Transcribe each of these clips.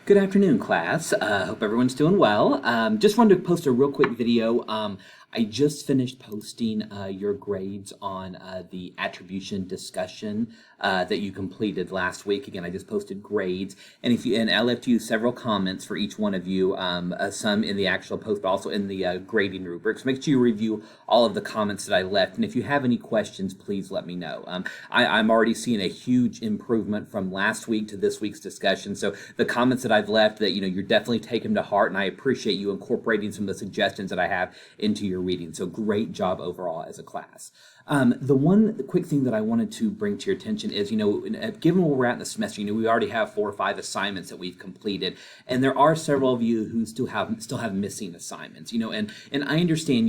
Good afternoon, class. Hope everyone's doing well. Just wanted to post a real quick video. I just finished posting your grades on the attribution discussion that you completed last week. Again, I just posted grades, and I left you several comments for each one of you. Some in the actual post, but also in the grading rubrics. Make sure you review all of the comments that I left, and if you have any questions, please let me know. I'm already seeing a huge improvement from last week to this week's discussion. So the comments that I've left, that you're definitely taking to heart, and I appreciate you incorporating some of the suggestions that I have into your reading. So great job overall as a class. The one quick thing that I wanted to bring to your attention is, given where we're at in the semester, we already have 4 or 5 assignments that we've completed, and there are several of you who still have missing assignments, and I understand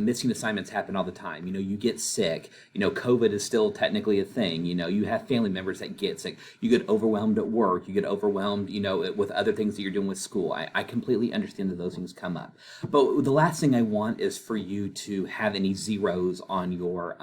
missing assignments happen all the time. You get sick, COVID is still technically a thing, you have family members that get sick, you get overwhelmed at work, you get overwhelmed, with other things that you're doing with school. I completely understand that those things come up, but the last thing I want is for you to have any zeros on your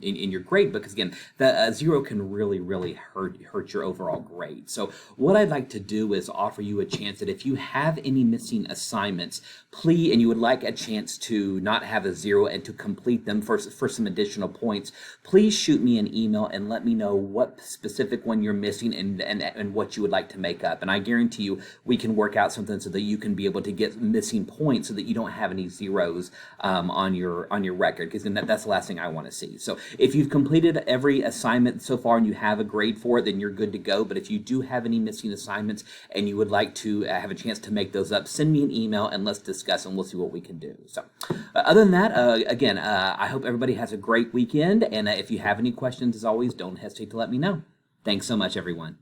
in your grade, because again, the zero can really hurt your overall grade. So what I'd like to do is offer you a chance that if you have any missing assignments, please, and you would like a chance to not have a zero and to complete them for some additional points, please shoot me an email and let me know what specific one you're missing and what you would like to make up. And I guarantee you we can work out something so that you can be able to get missing points so that you don't have any zeros on your record, because then that's the last thing I want to see. So if you've completed every assignment so far and you have a grade for it, then you're good to go. But if you do have any missing assignments and you would like to have a chance to make those up, send me an email and let's discuss and we'll see what we can do. So other than that, again, I hope everybody has a great weekend. And if you have any questions, as always, don't hesitate to let me know. Thanks so much, everyone.